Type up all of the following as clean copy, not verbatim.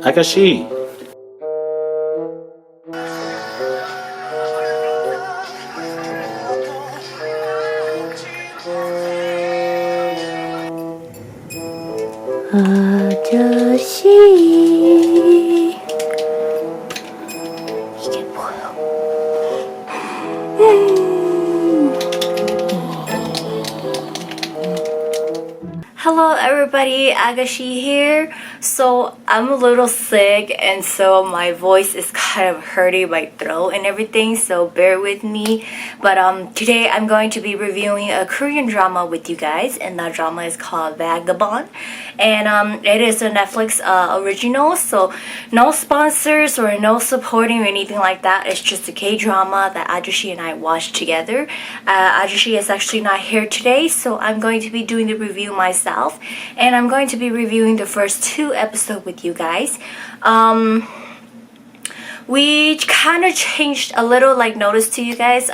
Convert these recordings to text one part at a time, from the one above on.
아가씨. 아저씨 이게 뭐야? Hello everybody, Agashi here. So I'm a little sick and so my voice is kind of hurting my throat and everything, so bear with me. But today I'm going to be reviewing a Korean drama with you guys, and that drama is called Vagabond. And it is a Netflix original, so no sponsors or no supporting or anything like that. It's just a K-drama that Ajushi and I watched together. Ajushi is actually not here today, so I'm going to be doing the review myself. And I'm going to be reviewing the first 2 episodes with you guys. We kind of changed a little, like, notice to you guys.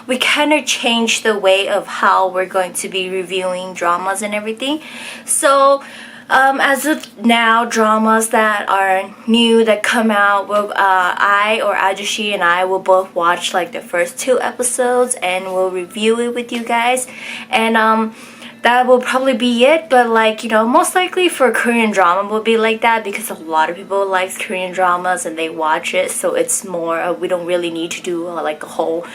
We kind of changed the way of how we're going to be reviewing dramas and everything. So as of now, dramas that are new that come out, I or Ajushi and I will both watch like the first 2 episodes and we'll review it with you guys. And that will probably be it, but like, you know, most likely for Korean drama will be like that because a lot of people like Korean dramas and they watch it, so it's more, we don't really need to do like a whole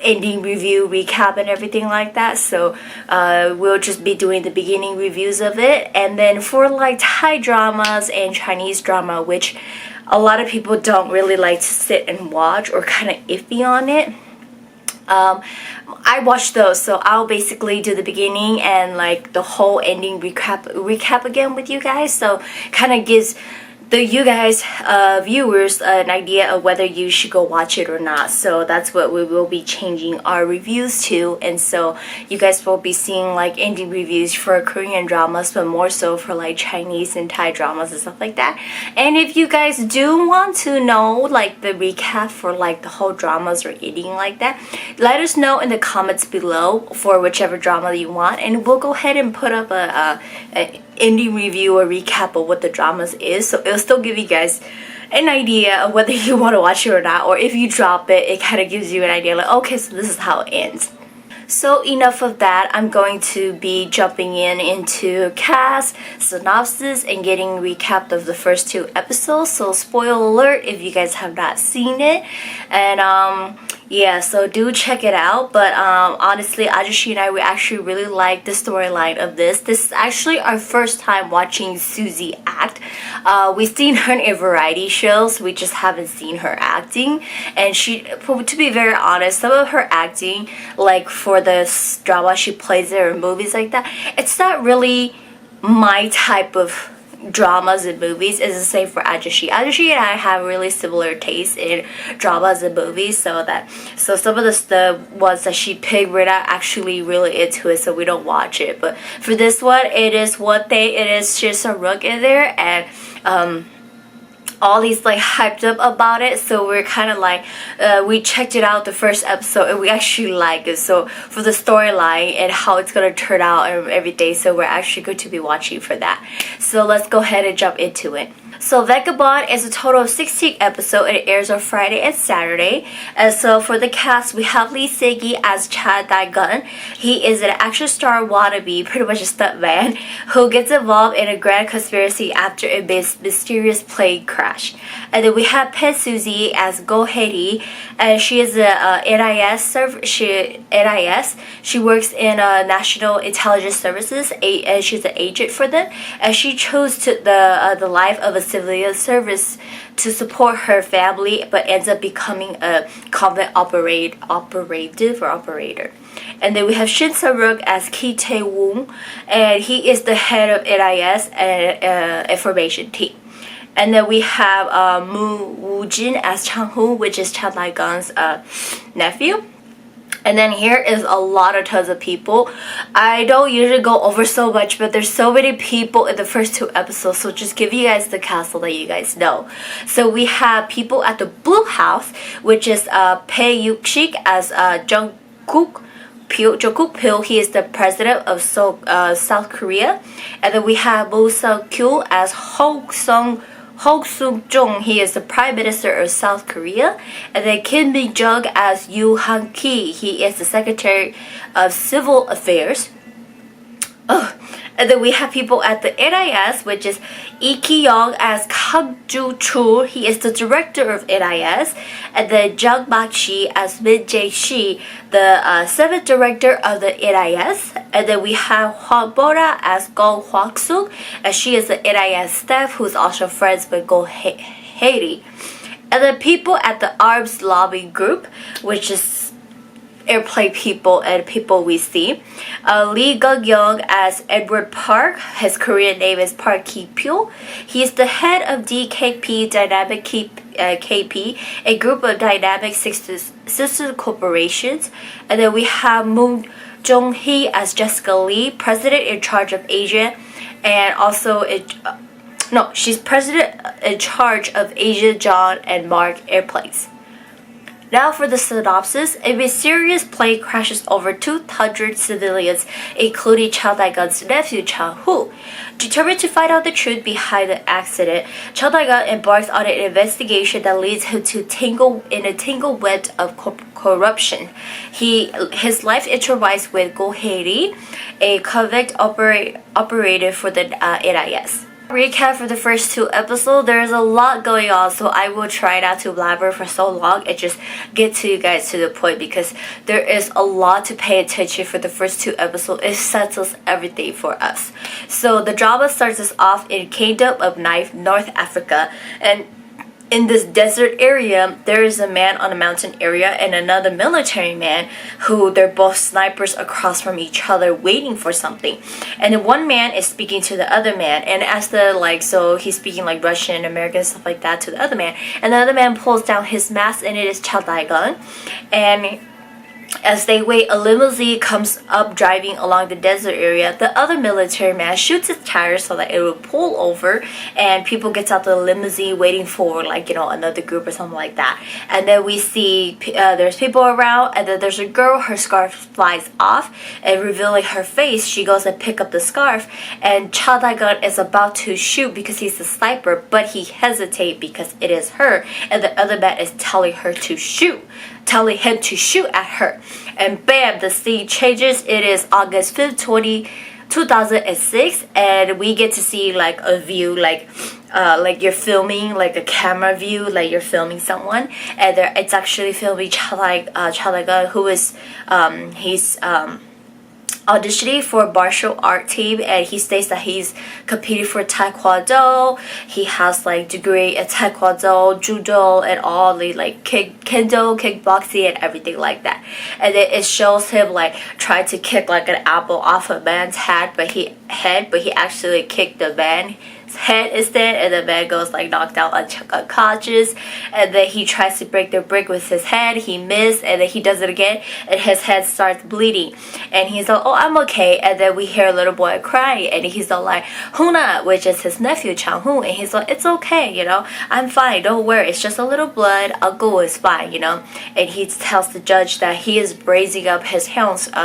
ending review, recap and everything like that, so we'll just be doing the beginning reviews of it. And then for like Thai dramas and Chinese drama, which a lot of people don't really like to sit and watch or kind of iffy on it, I watched those, so I'll basically do the beginning and like the whole ending recap again with you guys, so kind of gives you guys viewers an idea of whether you should go watch it or not. So that's what we will be changing our reviews to, and so you guys will be seeing like indie reviews for Korean dramas, but more so for like Chinese and Thai dramas and stuff like that. And if you guys do want to know like the recap for like the whole dramas or anything like that, let us know in the comments below for whichever drama you want, and we'll go ahead and put up a indie review or recap of what the dramas is, so it'll still give you guys an idea of whether you want to watch it or not, or if you drop it, it kind of gives you an idea like, okay, so this is how it ends. So enough of that, I'm going to be jumping into cast, synopsis, and getting recapped of the first 2 episodes, so spoiler alert if you guys have not seen it. And yeah, so do check it out. But honestly, Ajushi and I, we actually really like the storyline of this. This is actually our first time watching Suzy act. We've seen her in variety shows, we just haven't seen her acting. And she, to be very honest, some of her acting, like for the drama she plays in or movies like that, it's not really my type of dramas and movies. Is the same for Ajushi. Ajushi and I have really similar tastes in dramas and movies, so some of the ones that she picked, we're not actually really into it, so we don't watch it. But for this one, it is just a rook in there, and all these like hyped up about it, so we're kind of like we checked it out the first episode and we actually like it, so for the storyline and how it's gonna turn out and everything, so we're actually going to be watching for that. So let's go ahead and jump into it. So Vagabond is a total of 16 episodes and it airs on Friday and Saturday. And so for the cast, we have Lee Seung Gi as Cha Dae-gun. He is an action star wannabe, pretty much a stuntman, who gets involved in a grand conspiracy after a mysterious plane crash. And then we have Pen Suzy as Go Hee, and she is a NIS. She works in National Intelligence Services, and she's an agent for them. And she chose the life of a civilian service to support her family, but ends up becoming a combat operator. And then we have Shin as Ki Tae-woong, and he is the head of NIS and information team. And then we have Moo Woo-jin as Chang-hoo, which is Cha Dae-gun's nephew. And then here is a lot of tons of people. I don't usually go over so much, but there's so many people in the first 2 episodes, so just give you guys the cast so that you guys know. So we have people at the Blue House, which is Pae Yuk-sik as Jungkook Pil. He is the president of South Korea. And then we have Moo Sung-kyu as Ho Sung Suk-jung, he is the Prime Minister of South Korea. And then Kim Min-jung as Yoo Han-ki, he is the Secretary of Civil Affairs. Oh, and then we have people at the NIS, which is Lee Ki-young as Kang Ju-chul, he is the director of NIS, and then Jung Mak-shi as Min Jae-shi, the 7th director of the NIS, and then we have Hwang Bora as Go Hwang-suk, and she is the NIS staff who's also friends with Go Haiti. And then people at the Arms Lobby group, which is airplane people and people we see. Lee Seung Gi as Edward Park. His Korean name is Park Ki-pyo. He is the head of DKP Dynamic KP, a group of dynamic sister corporations. And then we have Moon Jong-hee as Jessica Lee, president in charge of Asia, and also she's president in charge of Asia, John, and Mark airplanes. Now for the synopsis, a mysterious plane crashes over 200 civilians, including Cha Dae-gun's nephew Cha-hoo. Determined to find out the truth behind the accident, Cha Dae-gun embarks on an investigation that leads him to tangle web of corruption. His life intertwines with Go Haiti, a convict operator for the NIS. Recap for the first 2 episodes. There's a lot going on, so I will try not to blabber for so long and just get to you guys to the point, because there is a lot to pay attention for the first 2 episodes. It sets us everything for us. So the drama starts us off in Kingdom of North Africa, and in this desert area, there is a man on a mountain area and another military man who they're both snipers across from each other waiting for something. And then one man is speaking to the other man, and as so he's speaking like Russian, American, stuff like that to the other man. And the other man pulls down his mask, and it is Cha Dae-gun. And as they wait, a limousine comes up driving along the desert area. The other military man shoots his tires so that it will pull over, and people get out the limousine waiting for another group or something like that. And then we see there's people around, and then there's a girl, her scarf flies off, and revealing her face, she goes and pick up the scarf, and Cha Dae-gun is about to shoot because he's a sniper, but he hesitates because it is her, and the other man is telling him to shoot at her. And bam, the scene changes. It is August 5th, 2006, and we get to see like a view like you're filming, like a camera view, like you're filming someone, and it's actually filming Cha Dae-gun, who is he's auditioning for a martial art team, and he states that he's competing for taekwondo. He has like degree in taekwondo, judo, and all the like kendo, kickboxing, and everything like that. And then it shows him like trying to kick like an apple off a man's head, but he actually kicked the man's head instead, and the man goes like knocked out unconscious. And then he tries to break the brick with his head, he missed, and then he does it again, and his head starts bleeding, and he's like, oh, I'm okay. And then we hear a little boy crying, and he's all like, Huna, which is his nephew Chang-hoo, and he's like, it's okay, I'm fine, don't worry, it's just a little blood, uncle is fine, and he tells the judge that he is raising up his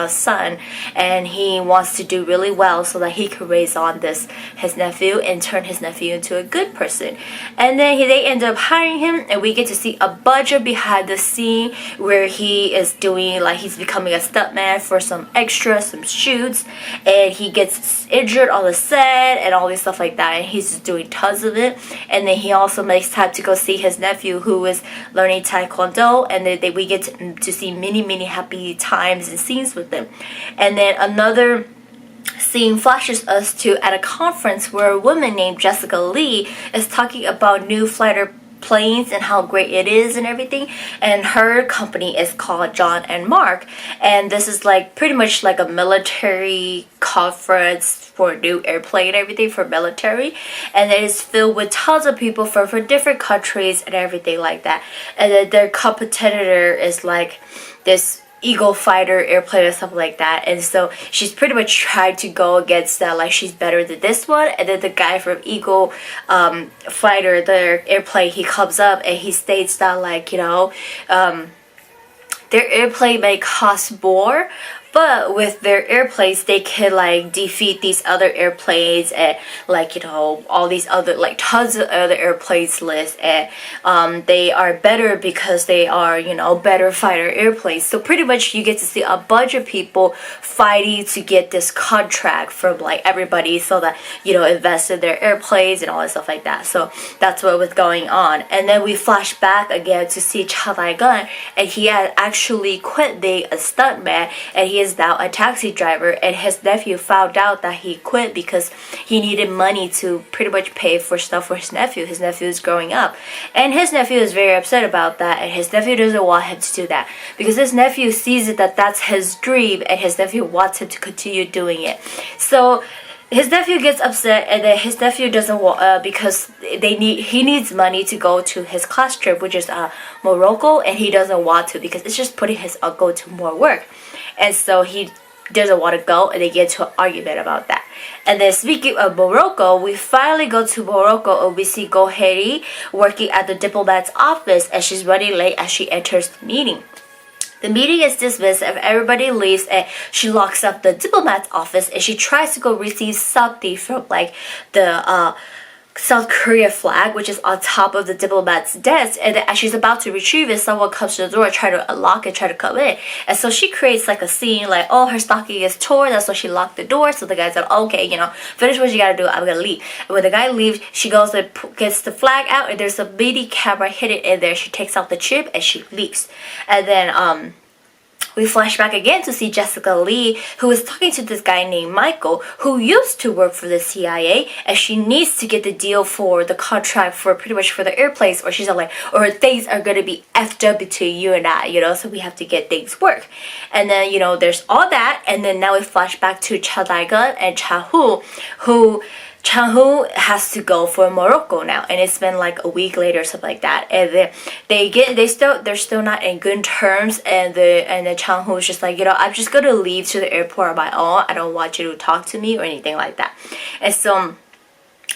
son, and he wants to do really well so that he can raise on his nephew and turn his nephew into a good person. And then they end up hiring him, and we get to see a bunch of behind the scene where he is doing like he's becoming a stuntman for some extras, some shoots, and he gets injured on the set and all this stuff like that, and he's just doing tons of it. And then he also makes time to go see his nephew who is learning taekwondo, and then we get to see many happy times and scenes with them. And then another scene flashes us to at a conference where a woman named Jessica Lee is talking about new fighter planes and how great it is and everything, and her company is called John and Mark, and this is like pretty much like a military conference for a new airplane and everything for military, and it is filled with tons of people from different countries and everything like that. And then their competitor is like this Eagle fighter airplane or something like that, and so she's pretty much trying to go against that, like she's better than this one. And then the guy from Eagle fighter, the airplane, he comes up and he states that like their airplane may cost more, But with their airplanes, they could like defeat these other airplanes and like all these other like tons of other airplanes list, and they are better because they are better fighter airplanes. So pretty much you get to see a bunch of people fighting to get this contract from like everybody, so that invest in their airplanes and all that stuff like that. So that's what was going on. And then we flash back again to see Cha Tae-gun, and he had actually quit being a stuntman, and he is now a taxi driver. And his nephew found out that he quit because he needed money to pretty much pay for stuff for his nephew. His nephew is growing up, and his nephew is very upset about that, and his nephew doesn't want him to do that because his nephew sees it that that's his dream, and his nephew wants him to continue doing it. So his nephew gets upset, and then his nephew doesn't want because he needs money to go to his class trip, which is Morocco, and he doesn't want to because it's just putting his uncle to more work, and so he doesn't want to go, and they get into an argument about that. And then speaking of Morocco, we finally go to Morocco, and we see Goheri working at the diplomat's office, and she's running late as she enters the meeting. The meeting is dismissed and everybody leaves, and she locks up the diplomat's office, and she tries to go receive something from like the South Korea flag, which is on top of the diplomat's desk, and then as she's about to retrieve it, someone comes to the door, try to unlock it, try to come in, and so she creates like a scene like, oh, her stocking is torn, that's why she locked the door. So the guy said, okay, finish what you gotta do, I'm gonna leave. And when the guy leaves, she goes and gets the flag out, and there's a mini camera hidden in there. She takes out the chip and she leaves. And then we flash back again to see Jessica Lee, who is talking to this guy named Michael, who used to work for the CIA, and she needs to get the deal for the contract for pretty much for the airplanes, or she's like, or things are gonna be effed up between you and I, so we have to get things work. And then there's all that, and then now we flash back to Cha Tae-gun and Cha-hoo, who Chang-hoo has to go for Morocco now, and it's been like a week later or something like that, and then they're still not in good terms, and the Chang-hoo is just like, I'm just gonna leave to the airport on my own. I don't want you to talk to me or anything like that. And so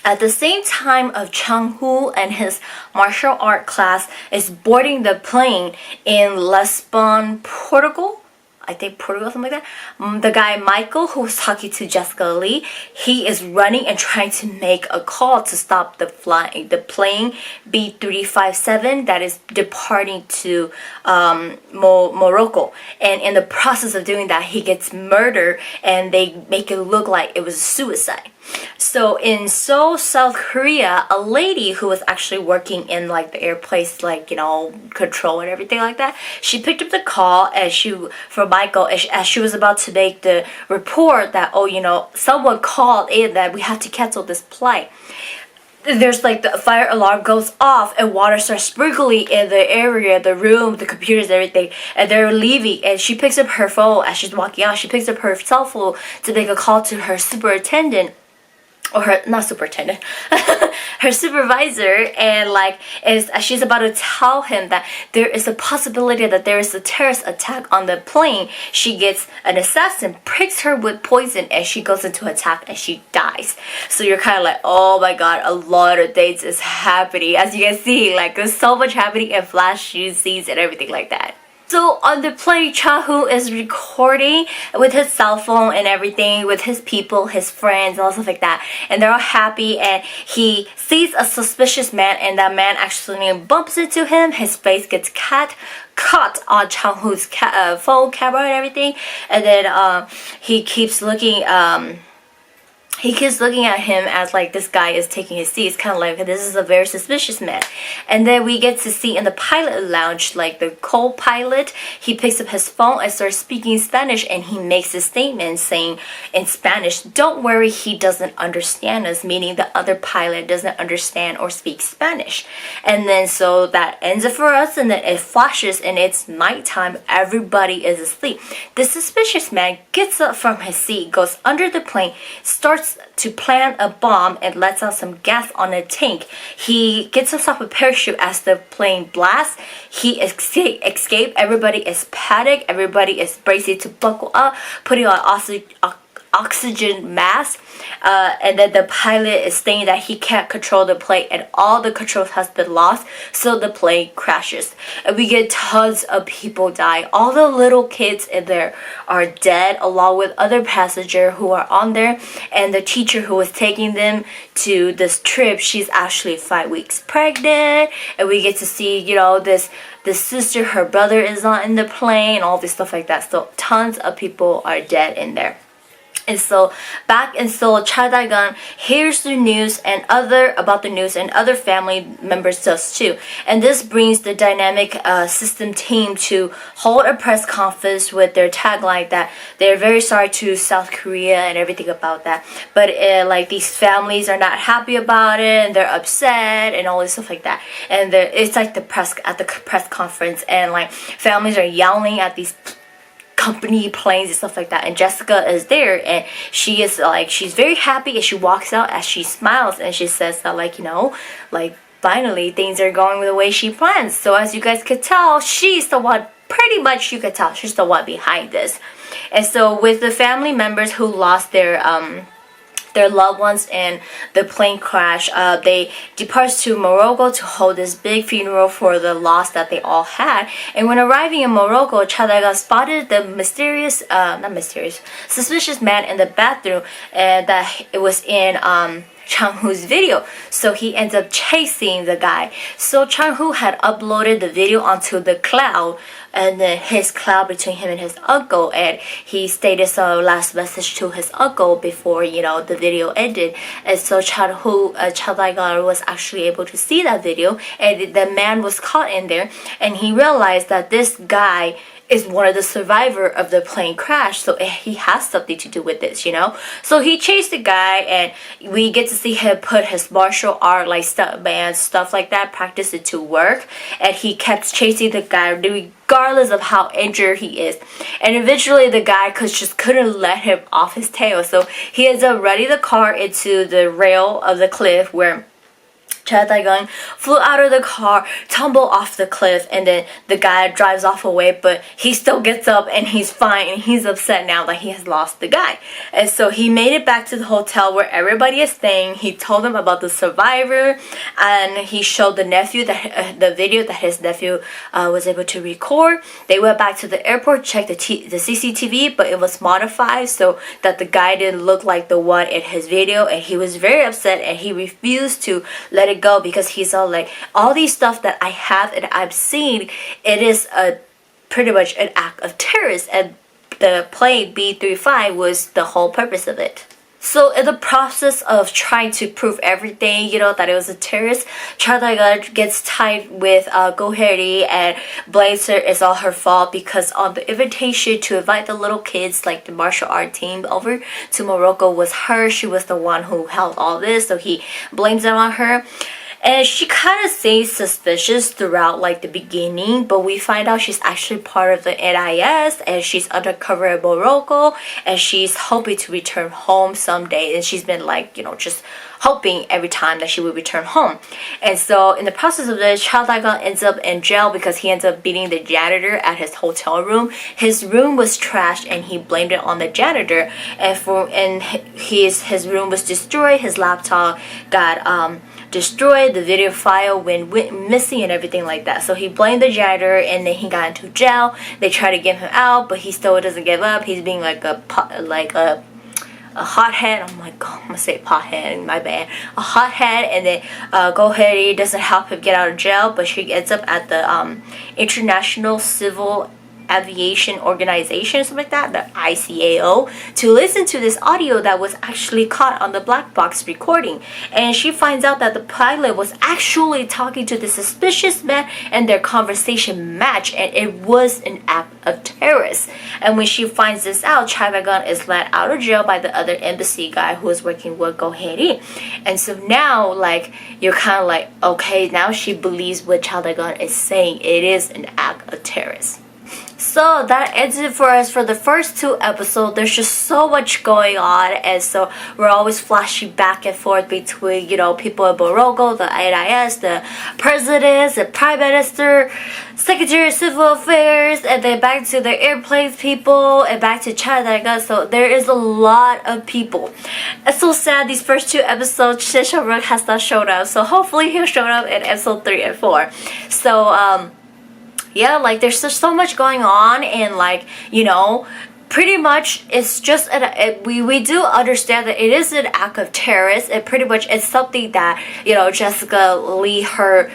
at the same time of Chang-hoo and his martial art class is boarding the plane in Lisbon, Portugal, I think Portugal, something like that. The guy Michael, who was talking to Jessica Lee, he is running and trying to make a call to stop the plane B357 that is departing to Morocco. And in the process of doing that, he gets murdered, and they make it look like it was suicide. So in Seoul, South Korea, a lady who was actually working in like the airplanes, control and everything like that, she picked up the call from Michael as she was about to make the report that, someone called in that we have to cancel this flight. There's like the fire alarm goes off, and water starts sprinkling in the area, the room, the computers, everything, and they're leaving. And she picks up her phone as she's walking out. She picks up her cell phone to make a call to her superintendent, or her supervisor, and as she's about to tell him that there is a possibility that there is a terrorist attack on the plane, she gets an assassin, pricks her with poison, and she goes into attack and she dies. So you're kind of like, oh my god, a lot of things is happening. As you can see, there's so much happening in flash scenes and everything like that. So on the plane, Cha-hoo is recording with his cell phone and everything, with his people, his friends, and all stuff like that. And they're all happy, and he sees a suspicious man, and that man actually bumps into him. His face gets caught on Chang-hoo's phone camera and everything. And then he keeps looking at him as this guy is taking his seat. It's kind of like, this is a very suspicious man. And then we get to see in the pilot lounge, the co-pilot, he picks up his phone and starts speaking Spanish, and he makes a statement saying in Spanish, don't worry, he doesn't understand us, meaning the other pilot doesn't understand or speak Spanish. And then so that ends it for us, and then it flashes and it's nighttime, everybody is asleep. The suspicious man gets up from his seat, goes under the plane, starts to plant a bomb, and lets out some gas on a tank. He gets himself a parachute as the plane blasts. He escapes. Everybody is panicked. Everybody is bracing to buckle up, putting on oxygen mask. And then the pilot is saying that he can't control the plane and all the controls has been lost, so the plane crashes. And we get tons of people die. All the little kids in there are dead, along with other passengers who are on there. And the teacher who was taking them to this trip, she's actually 5 weeks pregnant. And we get to see, you know, this sister, her brother is not in the plane, all this stuff like that. So tons of people are dead in there. And so back in Seoul, Cha Dae-gun hears the news and about the news, and other family members does too. And this brings the dynamic system team to hold a press conference with their tagline that they're very sorry to South Korea and everything about that. But like these families are not happy about it, and they're upset and all this stuff like that. And it's like the press conference, and like families are yelling at these company planes and stuff like that, and Jessica is there, and she is like, she's very happy, and she walks out as she smiles, and she says that, like, you know, like, finally things are going the way she plans. So as you guys could tell, she's the one, pretty much you could tell she's the one behind this. And so with the family members who lost their loved ones in the plane crash, they depart to Morocco to hold this big funeral for the loss that they all had. And when arriving in Morocco, Cha Dae-gun spotted the suspicious man in the bathroom, and that it was in Chang-hoo's video. So he ends up chasing the guy. So Chang-hoo had uploaded the video onto the cloud, and then his cloud between him and his uncle, and he stated some last message to his uncle before, you know, the video ended. And so Cha Dae-gun was actually able to see that video, and the man was caught in there, and he realized that this guy is one of the survivor of the plane crash, so he has something to do with this, you know. So he chased the guy, and we get to see him put his martial art, like stuff like that, practice it to work, and he kept chasing the guy regardless of how injured he is. And eventually the guy just couldn't let him off his tail, so he ends up running the car into the rail of the cliff, where Cha Dae-gun flew out of the car, tumbled off the cliff, and then the guy drives off away, but he still gets up and he's fine, and he's upset now that he has lost the guy. And so he made it back to the hotel where everybody is staying. He told them about the survivor, and he showed the nephew the video that his nephew was able to record. They went back to the airport, checked the CCTV, but it was modified so that the guy didn't look like the one in his video, and he was very upset, and he refused to let it go, because he's all like, all these stuff that I have and I've seen, it is pretty much an act of terrorist, and the plane B-35 was the whole purpose of it. So in the process of trying to prove everything, you know, that it was a terrorist, Cha Dae-gun gets tied with Go Hae-ri and blames her it's all her fault, because on the invitation to invite the little kids, like the martial art team, over to Morocco was her. She was the one who held all this, so he blames it on her. And she kind of stays suspicious throughout like the beginning, but we find out she's actually part of the NIS, and she's undercover in Morocco, and she's hoping to return home someday, and she's been like, you know, just hoping every time that she would return home. And so in the process of this, Cha Dae-gun ends up in jail because he ends up beating the janitor at his hotel room. His room was trashed, and he blamed it on the janitor, and his room was destroyed. His laptop got destroyed, the video file went missing, and everything like that. So he blamed the janitor, and then he got into jail. They try to get him out, but he still doesn't give up. He's being like a hothead. I'm like, oh, I'm gonna say pothead, my bad. A hothead. And then Go Hae-ri doesn't help him get out of jail, but she ends up at the International Civil Aviation Organization or something like that, the ICAO, to listen to this audio that was actually caught on the black box recording. And she finds out that the pilot was actually talking to the suspicious man, and their conversation matched, and it was an act of terrorist. And when she finds this out, Cha Dae-gun is let out of jail by the other embassy guy who was working with Go Hae-ri. And so now, like, you're kind of like, okay, now she believes what Cha Dae-gun is saying. It is an act of terrorist. So that ends it for us for the first 2 episodes. There's just so much going on, and so we're always flashing back and forth between, you know, people in Morocco, the NIS, the presidents, the prime minister, secretary of civil affairs, and then back to the airplanes people, and back to China. So there is a lot of people. It's so sad these first 2 episodes, Shin has not shown up. So hopefully he'll show up in episode 3 and 4. So yeah, like there's just so much going on, and like, you know, pretty much it's just we do understand that it is an act of terrorist, and pretty much it's something that, you know, Jessica Lee, her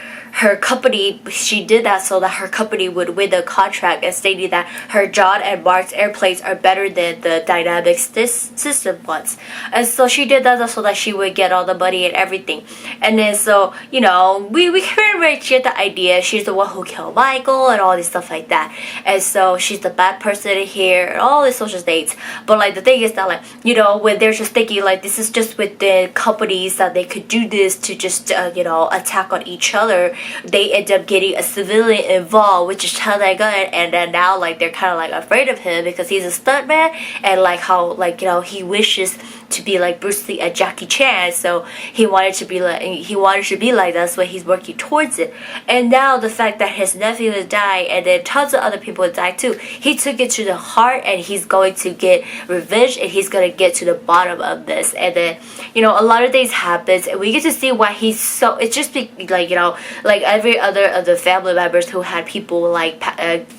company, she did that so that her company would win the contract, and stating that her John and Mark's airplanes are better than the Dynamics system ones. And so she did that so that she would get all the money and everything. And then so, you know, we pretty much get the idea. She's the one who killed Michael and all this stuff like that. And so she's the bad person here and all these social states. But like the thing is that, like, you know, when they're just thinking like this is just with the companies that they could do this to just you know, attack on each other, they end up getting a civilian involved, which is how they got it. And then now like they're kind of like afraid of him because he's a stuntman, and like how, like, you know, he wishes to be like Bruce Lee and Jackie Chan, so he wanted to be like that's why he's working towards it. And now the fact that his nephew has died, and then tons of other people have died too, he took it to the heart, and he's going to get revenge, and he's going to get to the bottom of this. And then, you know, a lot of things happens, and we get to see why he's so, it's just like, you know, like every other of the family members who had people like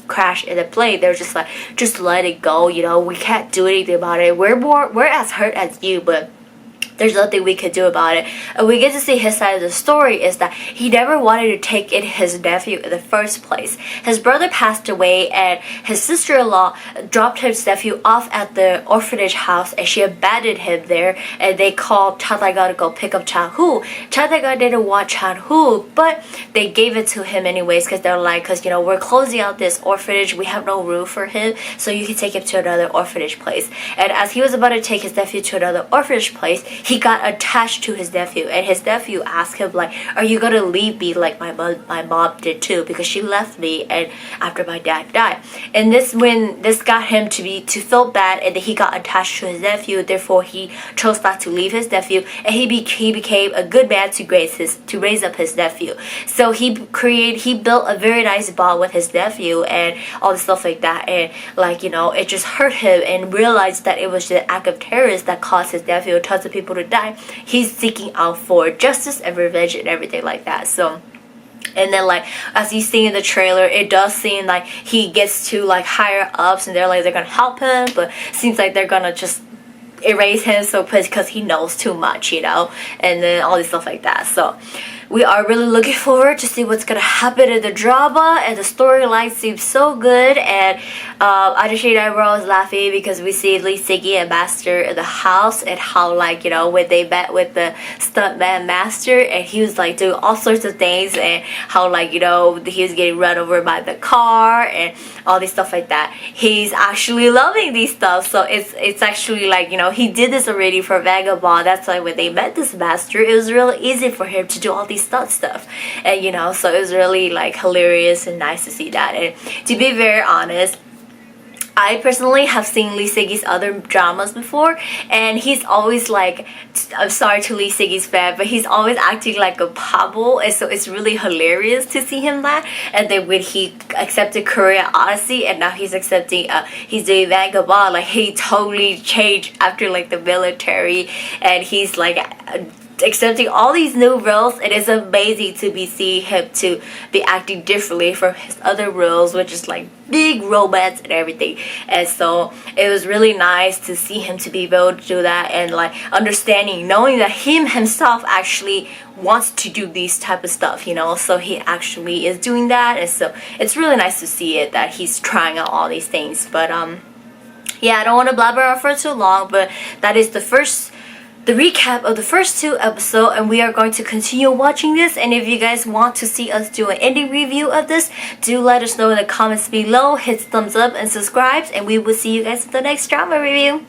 crash in the plane, they're just like, just let it go, you know, we can't do anything about it, we're as hurt as you, but there's nothing we could do about it. And we get to see his side of the story is that he never wanted to take in his nephew in the first place. His brother passed away, and his sister-in-law dropped his nephew off at the orphanage house, and she abandoned him there, and they called Chataga to go pick up Chan-Hoo. Chataga didn't want Chan-Hoo, but they gave it to him anyways, because they're like, because, you know, we're closing out this orphanage, we have no room for him, so you can take him to another orphanage place. And as he was about to take his nephew to another orphanage place, he got attached to his nephew, and his nephew asked him like, are you gonna leave me like my mom did too, because she left me and after my dad died. And this got him to feel bad, and then he got attached to his nephew, therefore he chose not to leave his nephew, and he became a good man to raise up his nephew. So he built a very nice bond with his nephew and all this stuff like that, and like, you know, it just hurt him, and realized that it was the act of terrorist that caused his nephew and tons of people to die. He's seeking out for justice and revenge and everything like that. So, and then like as you see in the trailer, it does seem like he gets to like higher ups, and they're gonna help him, but seems like they're gonna just erase him so because he knows too much, you know, and then all this stuff like that. So we are really looking forward to see what's gonna happen in the drama, and the storyline seems so good. And Adeshi and I were always laughing because we see Lee Seung Gi and Master in the house, and how, like, you know, when they met with the stuntman Master, and he was like doing all sorts of things, and how, like, you know, he was getting run over by the car and all this stuff like that. He's actually loving these stuff, so it's actually like, you know, he did this already for Vagabond. That's why when they met this Master, it was really easy for him to do all these stuff, and you know, so it was really like hilarious and nice to see that. And to be very honest, I personally have seen Lee Seung Gi's other dramas before, and he's always like, I'm sorry to Lee Seung Gi's fan, but he's always acting like a pebble, and so it's really hilarious to see him that. And then when he accepted Korea Odyssey, and now he's accepting he's doing Vagabond, like he totally changed after like the military, and he's like accepting all these new roles. It is amazing to be seeing him to be acting differently from his other roles, which is like big romance and everything. And so it was really nice to see him to be able to do that, and like understanding, knowing that him himself actually wants to do these type of stuff, you know, so he actually is doing that. And so it's really nice to see it that he's trying out all these things. But yeah, I don't want to blabber on for too long, but that is the recap of the first 2 episodes, and we are going to continue watching this. And if you guys want to see us do an ending review of this, do let us know in the comments below. Hit thumbs up and subscribe, and we will see you guys in the next drama review.